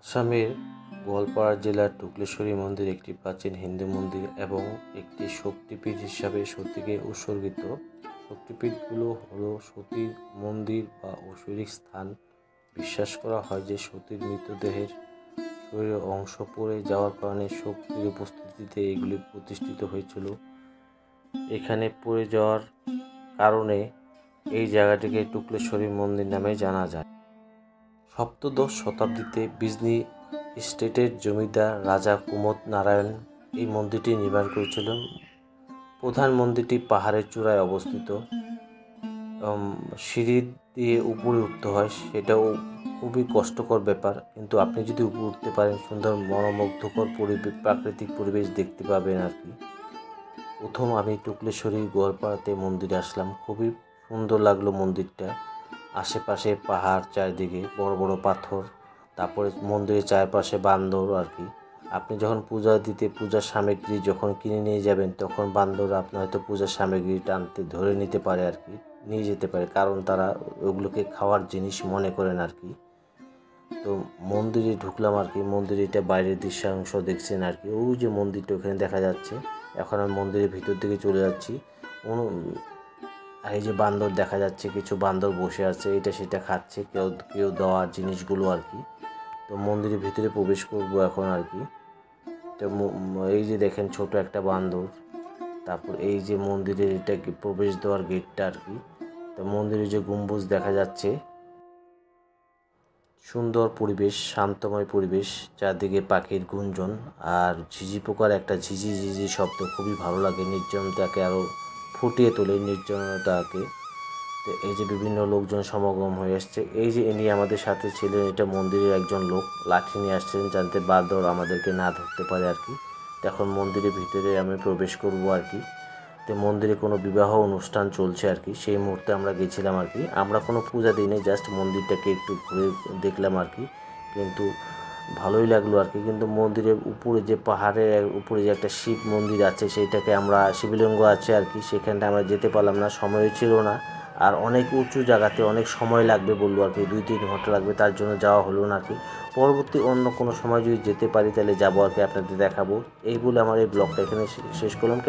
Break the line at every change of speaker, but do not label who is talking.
আসামের গোয়ালপাড়া জেলার টুকলেশ্বরী মন্দির একটি প্রাচীন হিন্দু মন্দির এবং একটি শক্তিপীঠ হিসাবে সতীকে উৎসর্গিত। শক্তিপীঠগুলো হলো সতীর মন্দির বা ঐশ্বরিক স্থান। বিশ্বাস করা হয় যে সতীর মৃতদেহের শরীরের অংশ পড়ে যাওয়ার কারণে শক্তির উপস্থিতিতে এগুলি প্রতিষ্ঠিত হয়েছিল। এখানে পড়ে যাওয়ার কারণে এই জায়গাটিকে টুকলেশ্বরী মন্দির নামে জানা যায়। সপ্তদশ শতাব্দীতে বিজনি স্টেটের জমিদার রাজা কুমোদ নারায়ণ এই মন্দিরটি নির্মাণ করেছিলেন। প্রধান মন্দিরটি পাহাড়ের চূড়ায় অবস্থিত। সিঁড়ি দিয়ে উপরে উঠতে হয়, সেটাও খুবই কষ্টকর ব্যাপার, কিন্তু আপনি যদি উপরে উঠতে পারেন সুন্দর মনোমুগ্ধকর প্রাকৃতিক পরিবেশ দেখতে পাবেন আর কি। প্রথম আমি টুকলেশ্বরী গোয়ালপাড়াতে মন্দিরে আসলাম, খুবই সুন্দর লাগলো মন্দিরটা। আশেপাশে পাহাড়, চারিদিকে বড় বড় পাথর, তারপরে মন্দিরের চারপাশে বান্দর আর কি। আপনি যখন পূজা দিতে পূজার সামগ্রী যখন কিনে নিয়ে যাবেন তখন বান্দর আপনার হয়তো পূজার সামগ্রী টানতে ধরে নিতে পারে আর কি, নিয়ে যেতে পারে, কারণ তারা ওগুলোকে খাওয়ার জিনিস মনে করেন আর কি। তো মন্দিরে ঢুকলাম আর কি। মন্দিরে এটা বাইরের দৃশ্যাংশ দেখছেন আর কি। ওই যে মন্দিরটা ওখানে দেখা যাচ্ছে। এখন আমি মন্দিরের ভিতর দিকে চলে যাচ্ছি। আর এই যে বান্দর দেখা যাচ্ছে, কিছু বান্দর বসে আছে, এটা সেটা খাচ্ছে, কেউ কেউ দেওয়ার জিনিসগুলো আর কি। তো মন্দিরের ভিতরে প্রবেশ করব এখন আর কি। তো এই যে দেখেন ছোট একটা বান্দর। তারপর এই যে মন্দিরের এটা প্রবেশ দেওয়ার গেটটা আর কি। তো মন্দিরে যে গম্বুজ দেখা যাচ্ছে, সুন্দর পরিবেশ, শান্তময় পরিবেশ, চারদিকে পাখির গুঞ্জন আর ঝিঝি পোকার একটা ঝিঝি ঝিঝি শব্দ খুবই ভালো লাগে, নির্জনতাকে আরও ফুটিয়ে তোলে নির্জনতাকে। তো এই যে বিভিন্ন লোকজন সমাগম হয়ে আসছে। এই যে ইনি আমাদের সাথে ছিলেন, এটা মন্দিরের একজন লোক, লাঠি নিয়ে আসছিলেন যাতে বাঁদর আমাদেরকে না ধরতে পারে আর কি। এখন মন্দিরের ভিতরে আমি প্রবেশ করব আর কি। তো মন্দিরে কোনো বিবাহ অনুষ্ঠান চলছে আর কি, সেই মুহূর্তে আমরা গেছিলাম আর কি। আমরা কোনো পূজা দিইনি, জাস্ট মন্দিরটাকে একটু ঘুরে দেখলাম আর কি, কিন্তু ভালোই লাগলো আর কি। কিন্তু মন্দিরের উপরে যে পাহাড়ের উপরে যে একটা শিব মন্দির আছে, সেইটাকে আমরা শিবলিঙ্গ আছে আর কি, সেখানটা আমরা যেতে পারলাম না, সময় ছিল না। আর অনেক উঁচু জায়গাতে অনেক সময় লাগবে বললো আর কি, 2-3 ঘন্টা লাগবে, তার জন্য যাওয়া হলো না আর কি। পরবর্তী অন্য কোনো সময় যদি যেতে পারি তাহলে যাবো আর কি, আপনাদের দেখাবো। এই বলে আমার এই ব্লগটা এখানে শেষ করলাম।